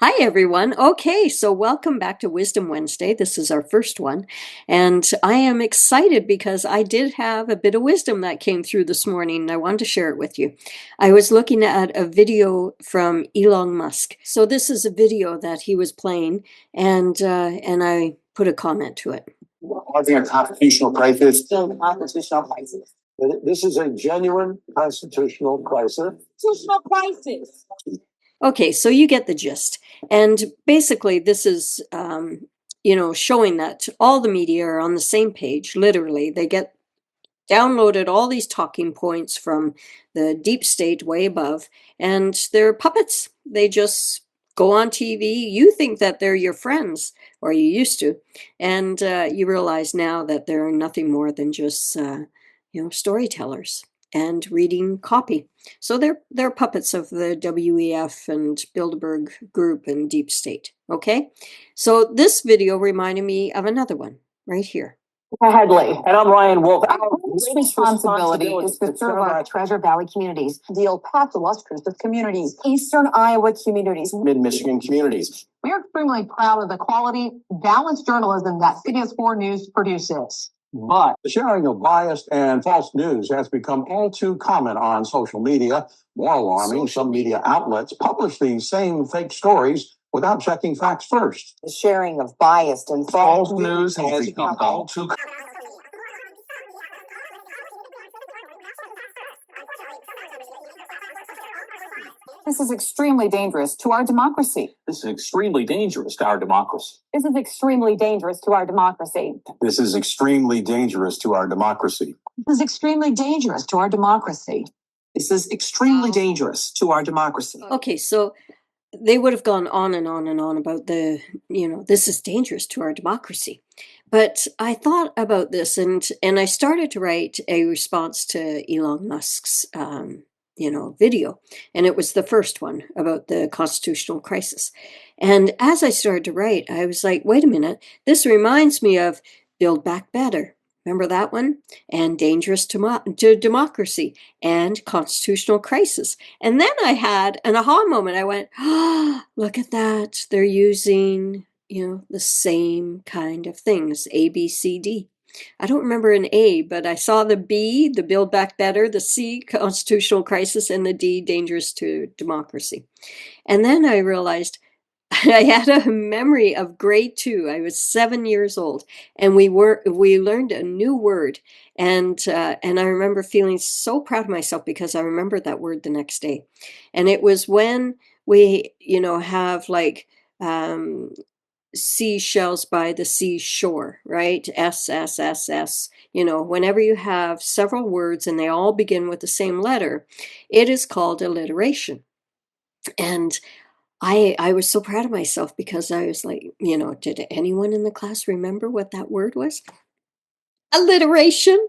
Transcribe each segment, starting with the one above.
Hi, everyone. Okay, so welcome back to Wisdom Wednesday. This is our first one. And I am excited because I did have a bit of wisdom that came through this morning, and I wanted to share it with you. I was looking at a video from Elon Musk. So this is a video that he was playing, and I put a comment to it. Causing a constitutional crisis. Still constitutional crisis. This is a genuine constitutional crisis. Constitutional crisis. Okay, so you get the gist. And basically, this is, showing that all the media are on the same page. Literally, they get downloaded all these talking points from the deep state way above, and they're puppets. They just go on TV. You think that they're your friends, or you used to, and you realize now that they're nothing more than just, storytellers and reading copy. So they're puppets of the WEF and Bilderberg Group and Deep State. Okay, so this video reminded me of another one right here. Hadley. And I'm Ryan Wolf. Our responsibility is to serve our Treasure Valley communities, deal path illustrious with communities, Eastern Iowa communities, Mid-Michigan communities. We are extremely proud of the quality, balanced journalism that CBS 4 News produces. But the sharing of biased and false news has become all too common on social media. More alarming, some media outlets publish these same fake stories without checking facts first. The sharing of biased and false News has become all too This is extremely dangerous to our democracy. This is extremely dangerous to our democracy. This is extremely dangerous to our democracy. This is extremely dangerous to our democracy. This is extremely dangerous to our democracy. This is extremely dangerous to our democracy. Okay, so they would have gone on and on and on about this is dangerous to our democracy. But I thought about this and I started to write a response to Elon Musk's video. And it was the first one about the constitutional crisis. And as I started to write, I was like, wait a minute, this reminds me of Build Back Better. Remember that one? And dangerous to democracy and constitutional crisis. And then I had an aha moment. I went, look at that. They're using, the same kind of things, A, B, C, D. I don't remember an A, but I saw the B, the Build Back Better, the C, constitutional crisis, and the D, dangerous to democracy. And then I realized I had a memory of grade 2. I was 7 years old, and we learned a new word, and I remember feeling so proud of myself because I remembered that word the next day. And it was when we, have like seashells by the seashore, right? S, S, S, S. Whenever you have several words and they all begin with the same letter, it is called alliteration. And I was so proud of myself because I was like, did anyone in the class remember what that word was? Alliteration.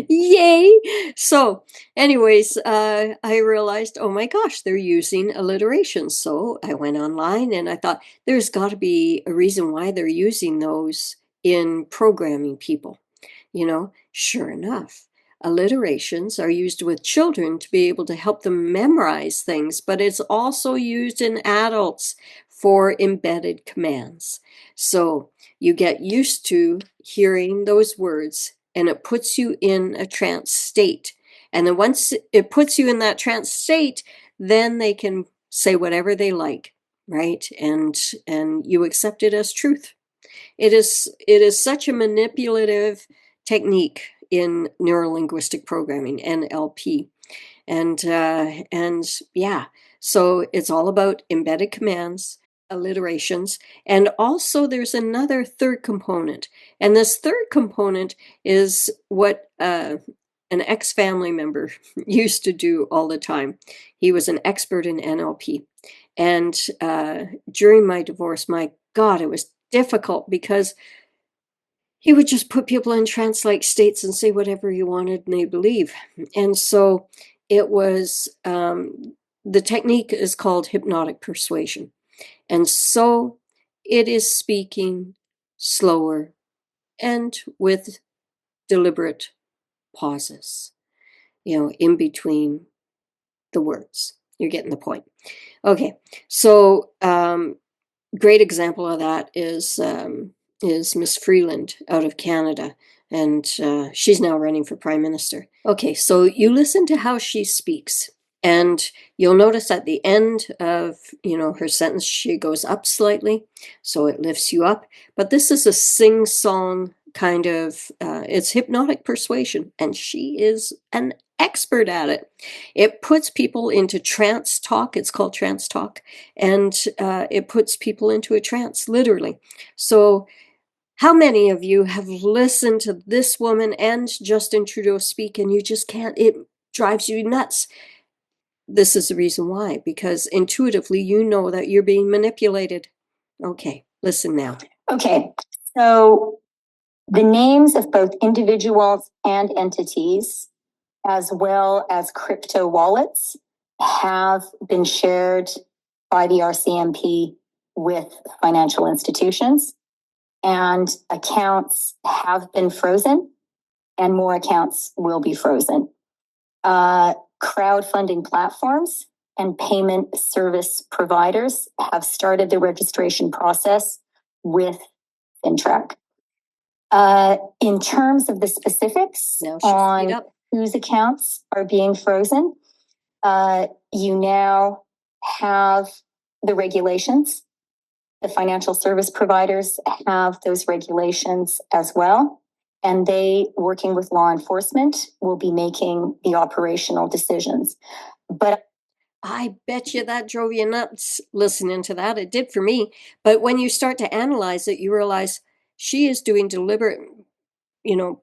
Yay. So anyways, I realized, oh my gosh, they're using alliteration. So I went online and I thought there's got to be a reason why they're using those in programming people. Sure enough. Alliterations are used with children to be able to help them memorize things, but it's also used in adults for embedded commands. So you get used to hearing those words and it puts you in a trance state. And then once it puts you in that trance state, then they can say whatever they like, right? And you accept it as truth. It is such a manipulative technique in neurolinguistic programming, NLP. And yeah, so it's all about embedded commands, alliterations, and also there's another third component. And this third component is what an ex-family member used to do all the time. He was an expert in NLP. And during my divorce, my God, it was difficult because he would just put people in trance-like states and say whatever he wanted and they believe. And so it was, the technique is called hypnotic persuasion. And so it is speaking slower and with deliberate pauses, in between the words. You're getting the point. Okay, so great example of that is Miss Freeland out of Canada, and she's now running for Prime Minister. Okay, so you listen to how she speaks, and you'll notice at the end of her sentence, she goes up slightly, so it lifts you up. But this is a sing-song kind of, it's hypnotic persuasion, and she is an expert at it. It puts people into trance talk. It's called trance talk, and it puts people into a trance, literally. So how many of you have listened to this woman and Justin Trudeau speak, and you just can't, it drives you nuts? This is the reason why, because intuitively you know that you're being manipulated. Okay, listen now. Okay, so the names of both individuals and entities, as well as crypto wallets, have been shared by the RCMP with financial institutions, and accounts have been frozen, and more accounts will be frozen. Crowdfunding platforms and payment service providers have started the registration process with FinTrack. In terms of the specifics on whose accounts are being frozen, you now have the regulations. The financial service providers have those regulations as well, and they, working with law enforcement, will be making the operational decisions. But I bet you that drove you nuts listening to that. It did for me. But when you start to analyze it, you realize she is doing deliberate,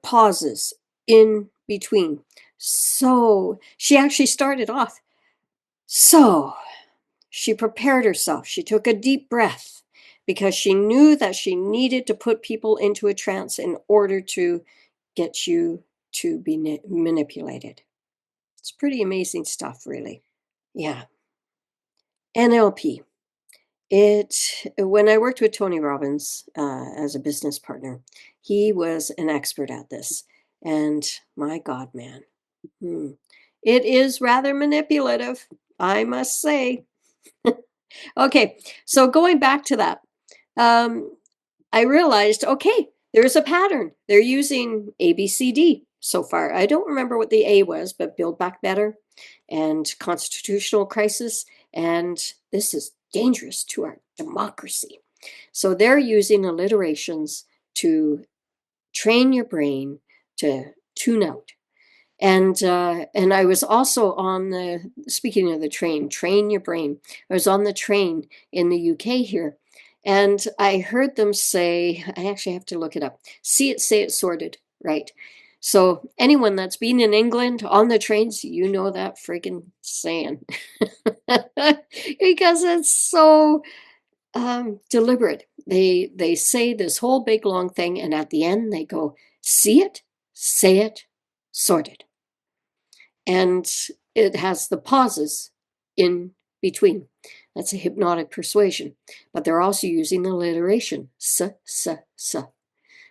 pauses in between. So she actually started off. So she prepared herself. She took a deep breath because she knew that she needed to put people into a trance in order to get you to be manipulated. It's pretty amazing stuff, really. Yeah. NLP. When I worked with Tony Robbins as a business partner, he was an expert at this. And my God, man, it is rather manipulative, I must say. Okay, so going back to that, I realized, okay, there's a pattern. They're using ABCD so far. I don't remember what the A was, but Build Back Better and constitutional crisis. And this is dangerous to our democracy. So they're using alliterations to train your brain to tune out. And I was also on the, speaking of the train your brain. I was on the train in the UK here, and I heard them say, I actually have to look it up, see it, say it, sorted, right? So anyone that's been in England on the trains, you know that friggin' saying. Because it's so deliberate. They say this whole big long thing, and at the end they go, see it, say it, sorted. And it has the pauses in between. That's a hypnotic persuasion. But they're also using the alliteration,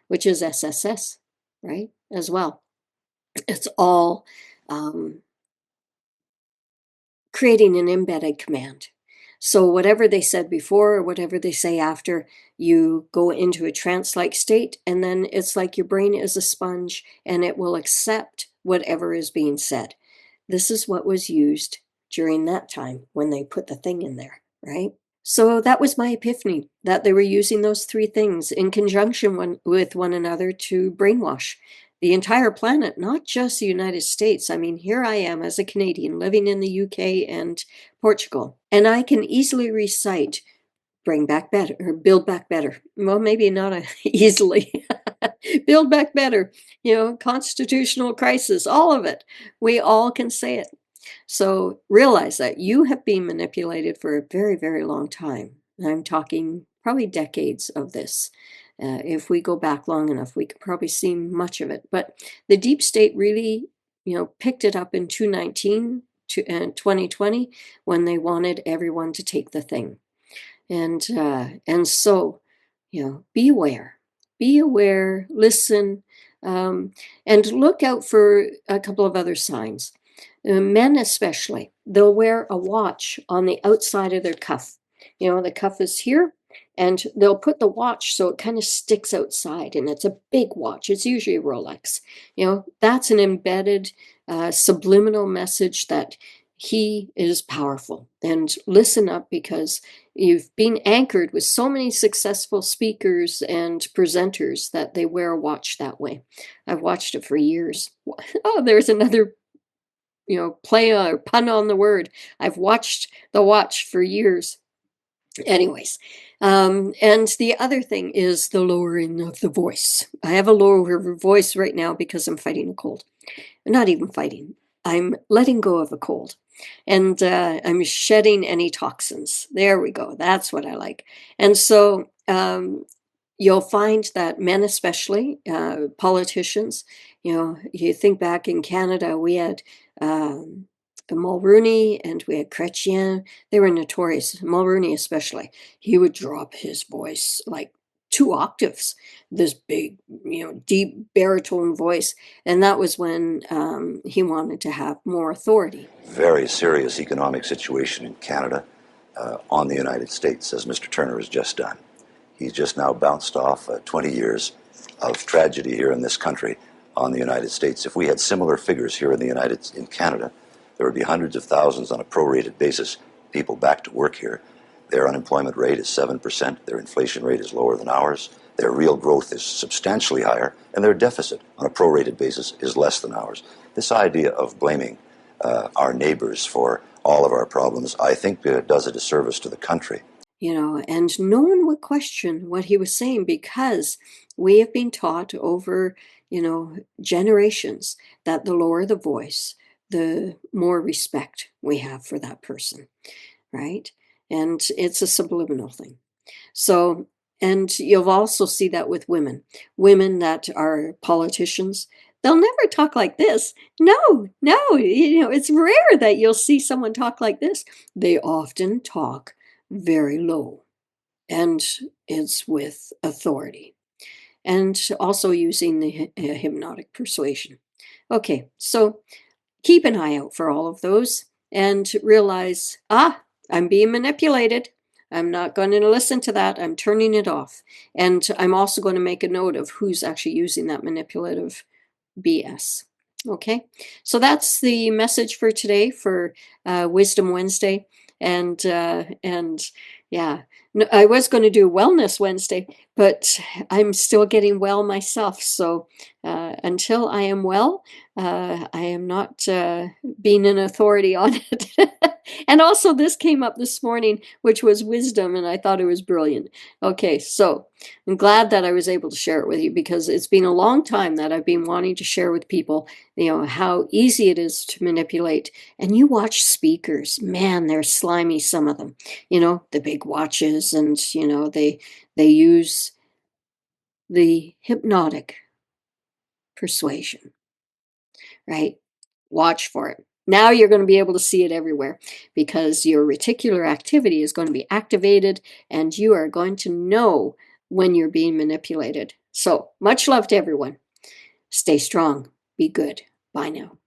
which is SSS, right, as well. It's all creating an embedded command. So whatever they said before or whatever they say after, you go into a trance-like state, and then it's like your brain is a sponge and it will accept whatever is being said. This is what was used during that time when they put the thing in there, right? So that was my epiphany, that they were using those three things in conjunction with one another to brainwash the entire planet, not just the United States. I mean, here I am as a Canadian living in the UK and Portugal, and I can easily recite Bring Back Better or Build Back Better. Well, maybe not easily. Build Back Better, constitutional crisis, all of it. We all can say it. So realize that you have been manipulated for a very, very long time. I'm talking probably decades of this. If we go back long enough, we can probably see much of it. But the deep state really, picked it up in 2020 when they wanted everyone to take the thing. And so, be aware, listen, and look out for a couple of other signs. Men especially, they'll wear a watch on the outside of their cuff. The cuff is here, and they'll put the watch so it kind of sticks outside, and it's a big watch. It's usually a Rolex. That's an embedded subliminal message that he is powerful. And listen up, because you've been anchored with so many successful speakers and presenters that they wear a watch that way. I've watched it for years. Oh, there's another play or pun on the word. I've watched the watch for years. Anyways, and the other thing is the lowering of the voice. I have a lower voice right now because I'm fighting a cold. Not even fighting. I'm letting go of a cold. And I'm shedding any toxins. There we go. That's what I like. And so you'll find that men, especially politicians, you think back in Canada, we had Mulroney and we had Chrétien. They were notorious. Mulroney especially. He would drop his voice like 2 octaves, this big, deep baritone voice. And that was when he wanted to have more authority. Very serious economic situation in Canada on the United States, as Mr. Turner has just done. He's just now bounced off 20 years of tragedy here in this country on the United States. If we had similar figures here in Canada, there would be hundreds of thousands on a prorated basis, people back to work here. Their unemployment rate is 7%, their inflation rate is lower than ours, their real growth is substantially higher, and their deficit on a prorated basis is less than ours. This idea of blaming our neighbors for all of our problems, I think does a disservice to the country. And no one would question what he was saying, because we have been taught over, generations that the lower the voice, the more respect we have for that person, right? And it's a subliminal thing. So, and you'll also see that with women that are politicians. They'll never talk like this. No, it's rare that you'll see someone talk like this. They often talk very low, and it's with authority, and also using the hypnotic persuasion. Okay, so keep an eye out for all of those and realize, I'm being manipulated. I'm not going to listen to that. I'm turning it off. And I'm also going to make a note of who's actually using that manipulative BS. Okay, so that's the message for today for Wisdom Wednesday. And yeah, no, I was going to do Wellness Wednesday, but I'm still getting well myself. So until I am well, I am not being an authority on it. And also this came up this morning, which was wisdom, and I thought it was brilliant. Okay, so I'm glad that I was able to share it with you, because it's been a long time that I've been wanting to share with people, how easy it is to manipulate. And you watch speakers, man, they're slimy, some of them, the big watches, and, they use the hypnotic persuasion, right? Watch for it. Now you're going to be able to see it everywhere, because your reticular activity is going to be activated, and you are going to know when you're being manipulated. So much love to everyone. Stay strong. Be good. Bye now.